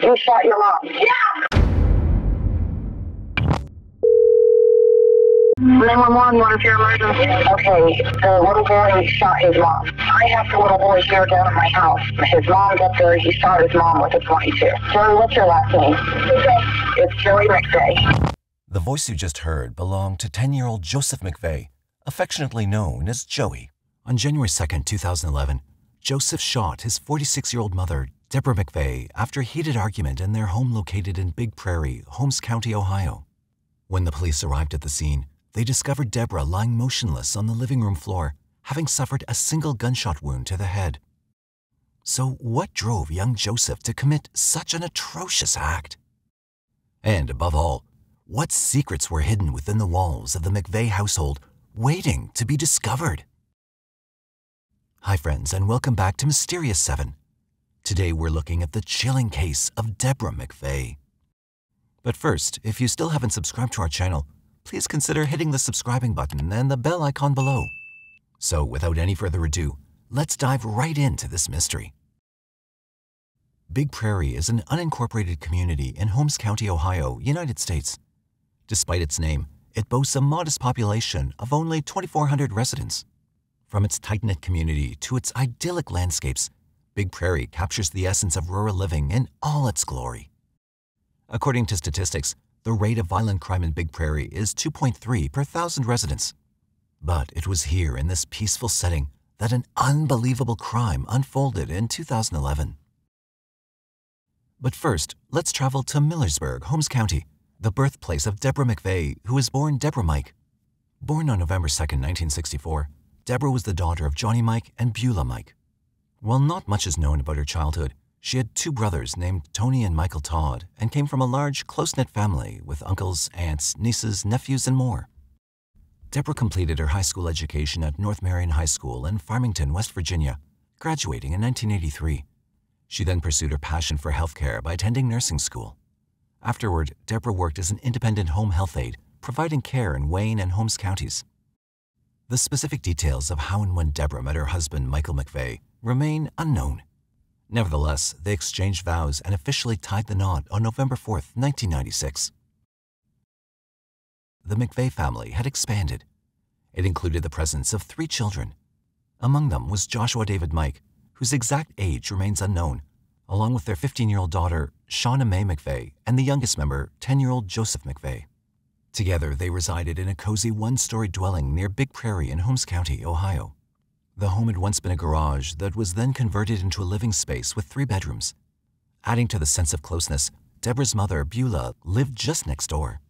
Who shot your mom? Yeah! 911, what is your emergency? Okay, the little boy shot his mom. I have the little boy here down at my house. His mom's up there. He shot his mom with a .22. Joey, what's your last name? It's Joey McVay. The voice you just heard belonged to 10-year-old Joseph McVay, affectionately known as Joey. On January 2nd, 2011, Joseph shot his 46-year-old mother, Deborah McVay, after a heated argument in their home located in Big Prairie, Holmes County, Ohio. When the police arrived at the scene, they discovered Deborah lying motionless on the living room floor, having suffered a single gunshot wound to the head. So what drove young Joseph to commit such an atrocious act? And above all, what secrets were hidden within the walls of the McVay household, waiting to be discovered? Hi friends, and welcome back to Mysterious 7. Today we're looking at the chilling case of Deborah McVay. But first, if you still haven't subscribed to our channel, please consider hitting the subscribing button and the bell icon below. So without any further ado, let's dive right into this mystery. Big Prairie is an unincorporated community in Holmes County, Ohio, United States. Despite its name, it boasts a modest population of only 2,400 residents. From its tight-knit community to its idyllic landscapes, Big Prairie captures the essence of rural living in all its glory. According to statistics, the rate of violent crime in Big Prairie is 2.3 per 1,000 residents. But it was here in this peaceful setting that an unbelievable crime unfolded in 2011. But first, let's travel to Millersburg, Holmes County, the birthplace of Deborah McVay, who was born Deborah Mike. Born on November 2, 1964, Deborah was the daughter of Johnny Mike and Beulah Mike. While not much is known about her childhood, she had two brothers named Tony and Michael Todd and came from a large, close-knit family with uncles, aunts, nieces, nephews, and more. Deborah completed her high school education at North Marion High School in Farmington, West Virginia, graduating in 1983. She then pursued her passion for healthcare by attending nursing school. Afterward, Deborah worked as an independent home health aide, providing care in Wayne and Holmes counties. The specific details of how and when Deborah met her husband, Michael McVay, remain unknown. Nevertheless, they exchanged vows and officially tied the knot on November 4, 1996. The McVay family had expanded. It included the presence of 3 children. Among them was Joshua David Mike, whose exact age remains unknown, along with their 15-year-old daughter, Shauna Mae McVay, and the youngest member, 10-year-old Joseph McVay. Together, they resided in a cozy one-story dwelling near Big Prairie in Holmes County, Ohio. The home had once been a garage that was then converted into a living space with 3 bedrooms. Adding to the sense of closeness, Deborah's mother, Beulah, lived just next door.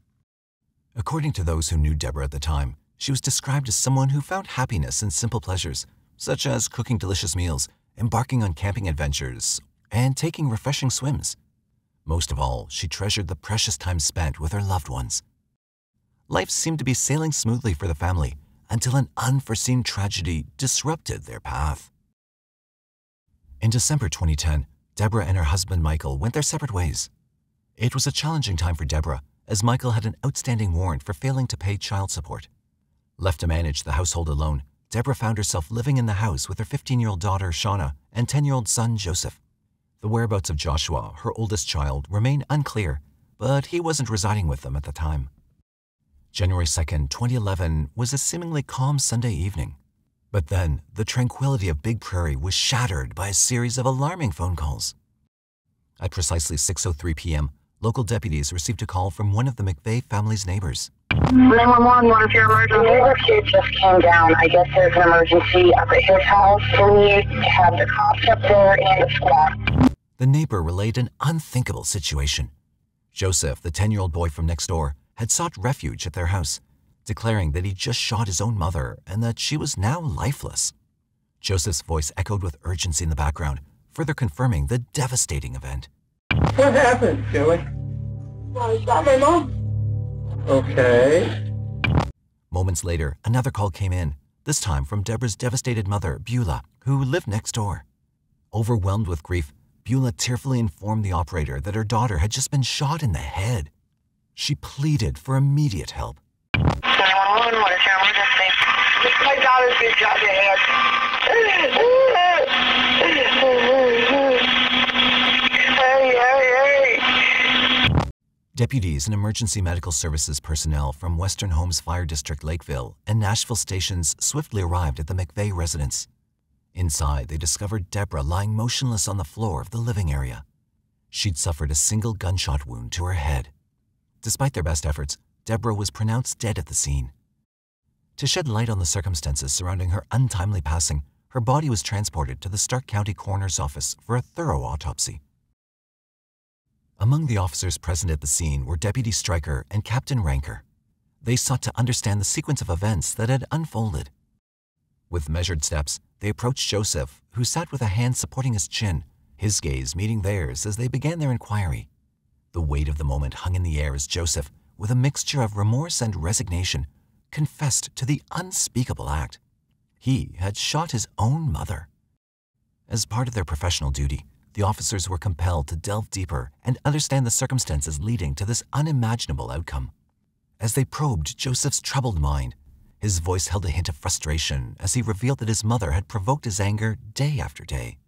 According to those who knew Deborah at the time, she was described as someone who found happiness in simple pleasures, such as cooking delicious meals, embarking on camping adventures, and taking refreshing swims. Most of all, she treasured the precious time spent with her loved ones. Life seemed to be sailing smoothly for the family until an unforeseen tragedy disrupted their path. In December 2010, Deborah and her husband Michael went their separate ways. It was a challenging time for Deborah, as Michael had an outstanding warrant for failing to pay child support. Left to manage the household alone, Deborah found herself living in the house with her 15-year-old daughter Shauna and 10-year-old son Joseph. The whereabouts of Joshua, her oldest child, remained unclear, but he wasn't residing with them at the time. January 2, 2011 was a seemingly calm Sunday evening. But then, the tranquility of Big Prairie was shattered by a series of alarming phone calls. At precisely 6:03 p.m., local deputies received a call from one of the McVay family's neighbors. 911, what is your emergency? Neighbor kid just came down. I guess there's an emergency up at his house. We have the cops up there and a squad. The neighbor relayed an unthinkable situation. Joseph, the 10-year-old boy from next door, had sought refuge at their house, declaring that he just shot his own mother and that she was now lifeless. Joseph's voice echoed with urgency in the background, further confirming the devastating event. What happened, Joey? I shot my mom. Okay. Moments later, another call came in, this time from Deborah's devastated mother, Beulah, who lived next door. Overwhelmed with grief, Beulah tearfully informed the operator that her daughter had just been shot in the head. She pleaded for immediate help. 911, what is your emergency? My daughter's been shot in the head. Hurry, hurry, hurry. Deputies and emergency medical services personnel from Western Holmes Fire District Lakeville and Nashville stations swiftly arrived at the McVay residence. Inside, they discovered Deborah lying motionless on the floor of the living area. She'd suffered a single gunshot wound to her head. Despite their best efforts, Deborah was pronounced dead at the scene. To shed light on the circumstances surrounding her untimely passing, her body was transported to the Stark County Coroner's Office for a thorough autopsy. Among the officers present at the scene were Deputy Stryker and Captain Ranker. They sought to understand the sequence of events that had unfolded. With measured steps, they approached Joseph, who sat with a hand supporting his chin, his gaze meeting theirs as they began their inquiry. The weight of the moment hung in the air as Joseph, with a mixture of remorse and resignation, confessed to the unspeakable act. He had shot his own mother. As part of their professional duty, the officers were compelled to delve deeper and understand the circumstances leading to this unimaginable outcome. As they probed Joseph's troubled mind, his voice held a hint of frustration as he revealed that his mother had provoked his anger day after day.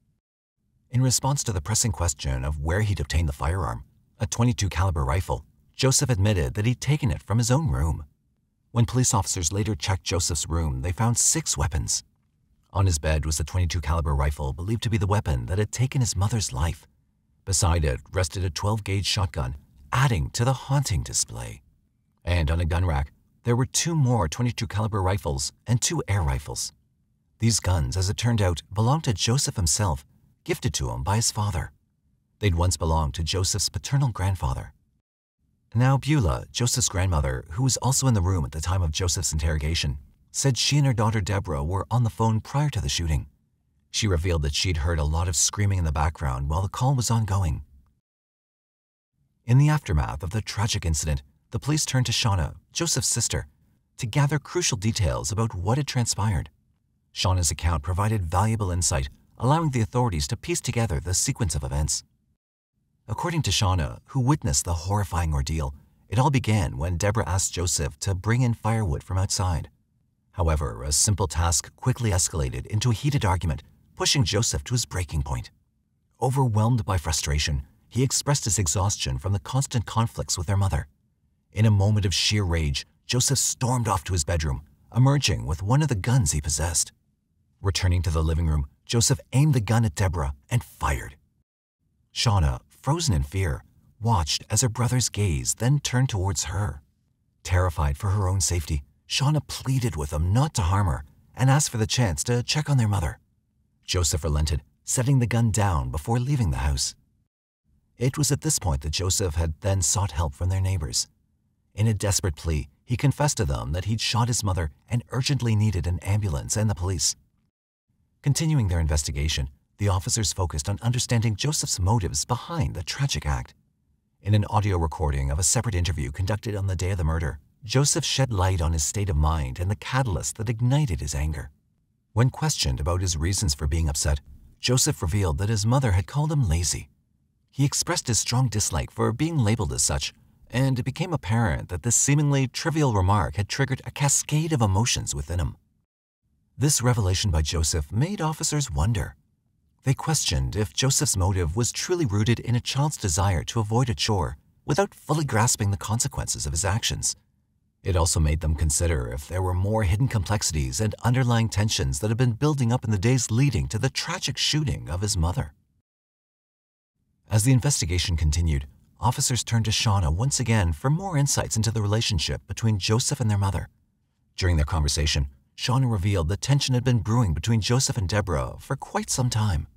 In response to the pressing question of where he'd obtained the firearm, a .22 caliber rifle, Joseph admitted that he'd taken it from his own room. When police officers later checked Joseph's room, they found 6 weapons. On his bed was the .22 caliber rifle believed to be the weapon that had taken his mother's life. Beside it rested a 12-gauge shotgun, adding to the haunting display. And on a gun rack, there were 2 more .22 caliber rifles and 2 air rifles. These guns, as it turned out, belonged to Joseph himself, gifted to him by his father. They'd once belonged to Joseph's paternal grandfather. Now Beulah, Joseph's grandmother, who was also in the room at the time of Joseph's interrogation, said she and her daughter Deborah were on the phone prior to the shooting. She revealed that she'd heard a lot of screaming in the background while the call was ongoing. In the aftermath of the tragic incident, the police turned to Shauna, Joseph's sister, to gather crucial details about what had transpired. Shauna's account provided valuable insight, allowing the authorities to piece together the sequence of events. According to Shauna, who witnessed the horrifying ordeal, it all began when Deborah asked Joseph to bring in firewood from outside. However, a simple task quickly escalated into a heated argument, pushing Joseph to his breaking point. Overwhelmed by frustration, he expressed his exhaustion from the constant conflicts with their mother. In a moment of sheer rage, Joseph stormed off to his bedroom, emerging with one of the guns he possessed. Returning to the living room, Joseph aimed the gun at Deborah and fired. Shauna, frozen in fear, watched as her brother's gaze then turned towards her. Terrified for her own safety, Shauna pleaded with him not to harm her and asked for the chance to check on their mother. Joseph relented, setting the gun down before leaving the house. It was at this point that Joseph had then sought help from their neighbors. In a desperate plea, he confessed to them that he'd shot his mother and urgently needed an ambulance and the police. Continuing their investigation, the officers focused on understanding Joseph's motives behind the tragic act. In an audio recording of a separate interview conducted on the day of the murder, Joseph shed light on his state of mind and the catalyst that ignited his anger. When questioned about his reasons for being upset, Joseph revealed that his mother had called him lazy. He expressed his strong dislike for being labeled as such, and it became apparent that this seemingly trivial remark had triggered a cascade of emotions within him. This revelation by Joseph made officers wonder. They questioned if Joseph's motive was truly rooted in a child's desire to avoid a chore without fully grasping the consequences of his actions. It also made them consider if there were more hidden complexities and underlying tensions that had been building up in the days leading to the tragic shooting of his mother. As the investigation continued, officers turned to Shauna once again for more insights into the relationship between Joseph and their mother. During their conversation, Shauna revealed that tension had been brewing between Joseph and Deborah for quite some time.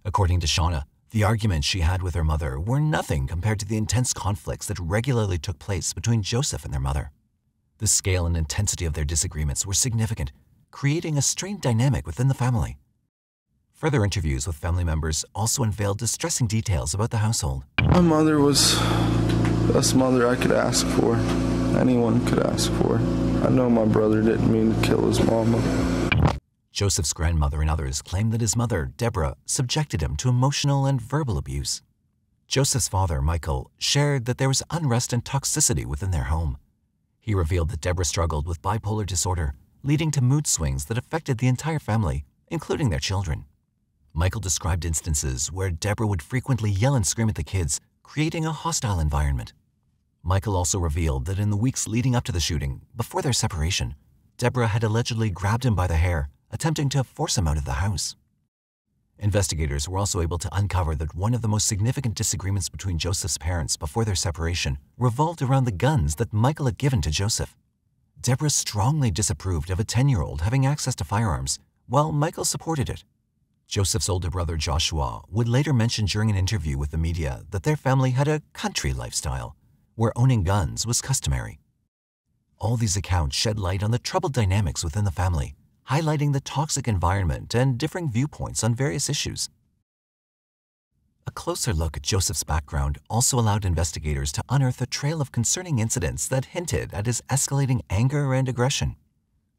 According to Shauna, the arguments she had with her mother were nothing compared to the intense conflicts that regularly took place between Joseph and their mother. The scale and intensity of their disagreements were significant, creating a strained dynamic within the family. Further interviews with family members also unveiled distressing details about the household. My mother was the best mother I could ask for. Anyone could ask for. I know my brother didn't mean to kill his mama. Joseph's grandmother and others claimed that his mother, Deborah, subjected him to emotional and verbal abuse. Joseph's father, Michael, shared that there was unrest and toxicity within their home. He revealed that Deborah struggled with bipolar disorder, leading to mood swings that affected the entire family, including their children. Michael described instances where Deborah would frequently yell and scream at the kids, creating a hostile environment. Michael also revealed that in the weeks leading up to the shooting, before their separation, Deborah had allegedly grabbed him by the hair, attempting to force him out of the house. Investigators were also able to uncover that one of the most significant disagreements between Joseph's parents before their separation revolved around the guns that Michael had given to Joseph. Deborah strongly disapproved of a 10-year-old having access to firearms, while Michael supported it. Joseph's older brother Joshua would later mention during an interview with the media that their family had a country lifestyle, where owning guns was customary. All these accounts shed light on the troubled dynamics within the family, highlighting the toxic environment and differing viewpoints on various issues. A closer look at Joseph's background also allowed investigators to unearth a trail of concerning incidents that hinted at his escalating anger and aggression.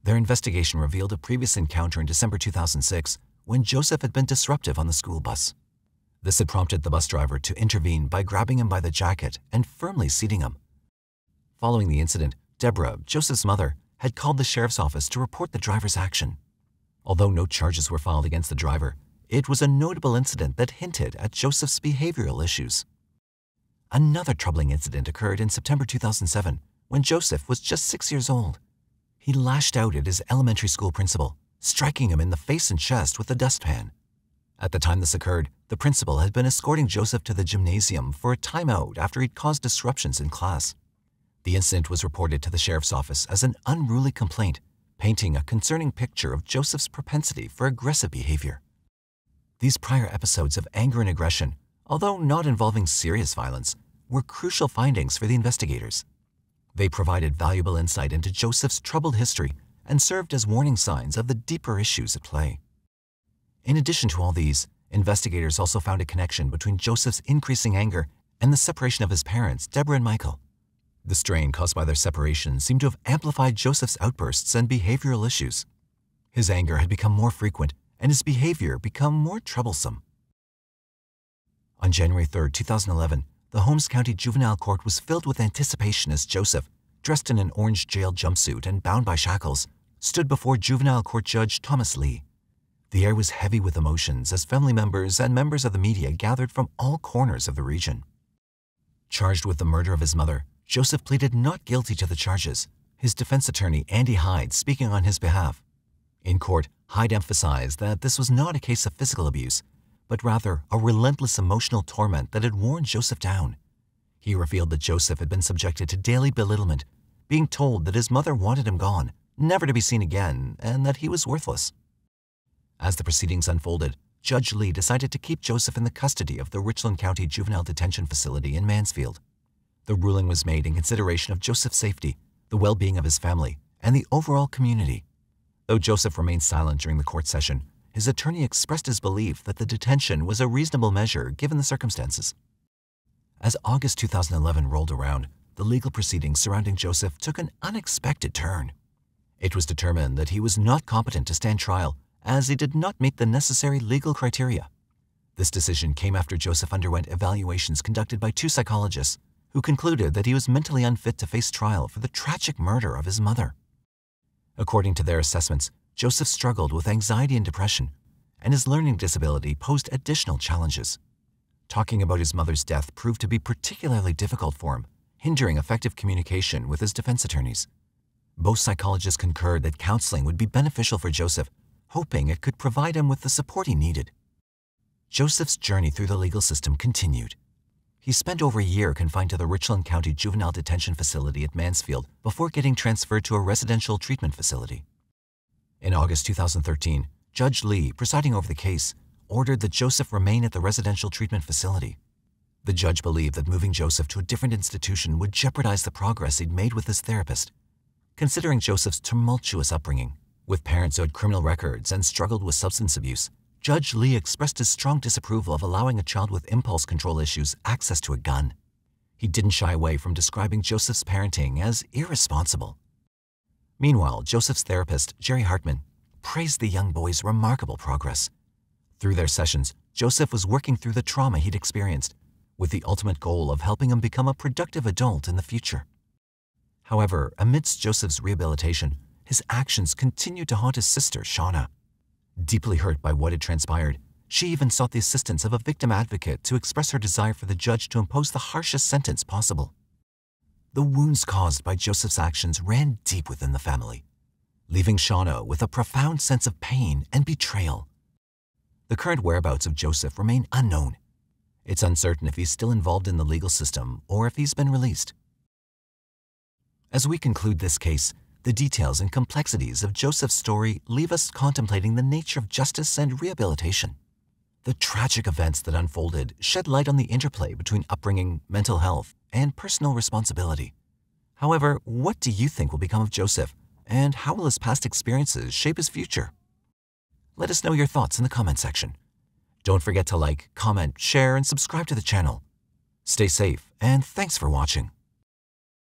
Their investigation revealed a previous encounter in December 2006 when Joseph had been disruptive on the school bus. This had prompted the bus driver to intervene by grabbing him by the jacket and firmly seating him. Following the incident, Deborah, Joseph's mother, had called the sheriff's office to report the driver's action. Although no charges were filed against the driver, it was a notable incident that hinted at Joseph's behavioral issues. Another troubling incident occurred in September 2007 when Joseph was just 6 years old. He lashed out at his elementary school principal, striking him in the face and chest with a dustpan. At the time this occurred, the principal had been escorting Joseph to the gymnasium for a timeout after he'd caused disruptions in class. The incident was reported to the sheriff's office as an unruly complaint, painting a concerning picture of Joseph's propensity for aggressive behavior. These prior episodes of anger and aggression, although not involving serious violence, were crucial findings for the investigators. They provided valuable insight into Joseph's troubled history and served as warning signs of the deeper issues at play. In addition to all these, investigators also found a connection between Joseph's increasing anger and the separation of his parents, Deborah and Michael. The strain caused by their separation seemed to have amplified Joseph's outbursts and behavioral issues. His anger had become more frequent and his behavior become more troublesome. On January 3, 2011, the Holmes County Juvenile Court was filled with anticipation as Joseph, dressed in an orange jail jumpsuit and bound by shackles, stood before Juvenile Court Judge Thomas Lee. The air was heavy with emotions as family members and members of the media gathered from all corners of the region. Charged with the murder of his mother, Joseph pleaded not guilty to the charges, his defense attorney Andy Hyde speaking on his behalf. In court, Hyde emphasized that this was not a case of physical abuse, but rather a relentless emotional torment that had worn Joseph down. He revealed that Joseph had been subjected to daily belittlement, being told that his mother wanted him gone, never to be seen again, and that he was worthless. As the proceedings unfolded, Judge Lee decided to keep Joseph in the custody of the Richland County Juvenile Detention Facility in Mansfield. The ruling was made in consideration of Joseph's safety, the well-being of his family, and the overall community. Though Joseph remained silent during the court session, his attorney expressed his belief that the detention was a reasonable measure given the circumstances. As August 2011 rolled around, the legal proceedings surrounding Joseph took an unexpected turn. It was determined that he was not competent to stand trial as he did not meet the necessary legal criteria. This decision came after Joseph underwent evaluations conducted by 2 psychologists who concluded that he was mentally unfit to face trial for the tragic murder of his mother. According to their assessments, Joseph struggled with anxiety and depression, and his learning disability posed additional challenges. Talking about his mother's death proved to be particularly difficult for him, hindering effective communication with his defense attorneys. Both psychologists concurred that counseling would be beneficial for Joseph, hoping it could provide him with the support he needed. Joseph's journey through the legal system continued. He spent over a year confined to the Richland County Juvenile Detention Facility at Mansfield before getting transferred to a residential treatment facility. In August 2013, Judge Lee, presiding over the case, ordered that Joseph remain at the residential treatment facility. The judge believed that moving Joseph to a different institution would jeopardize the progress he'd made with his therapist. Considering Joseph's tumultuous upbringing, with parents who had criminal records and struggled with substance abuse, Judge Lee expressed his strong disapproval of allowing a child with impulse control issues access to a gun. He didn't shy away from describing Joseph's parenting as irresponsible. Meanwhile, Joseph's therapist, Jerry Hartman, praised the young boy's remarkable progress. Through their sessions, Joseph was working through the trauma he'd experienced, with the ultimate goal of helping him become a productive adult in the future. However, amidst Joseph's rehabilitation, his actions continued to haunt his sister, Shauna. Deeply hurt by what had transpired, she even sought the assistance of a victim advocate to express her desire for the judge to impose the harshest sentence possible. the wounds caused by Joseph's actions ran deep within the family, leaving Shauna with a profound sense of pain and betrayal. The current whereabouts of Joseph remain unknown. It's uncertain if he's still involved in the legal system or if he's been released. As we conclude this case, the details and complexities of Joseph's story leave us contemplating the nature of justice and rehabilitation. The tragic events that unfolded shed light on the interplay between upbringing, mental health, and personal responsibility. However, what do you think will become of Joseph, and how will his past experiences shape his future? Let us know your thoughts in the comment section. Don't forget to like, comment, share, and subscribe to the channel. Stay safe, and thanks for watching.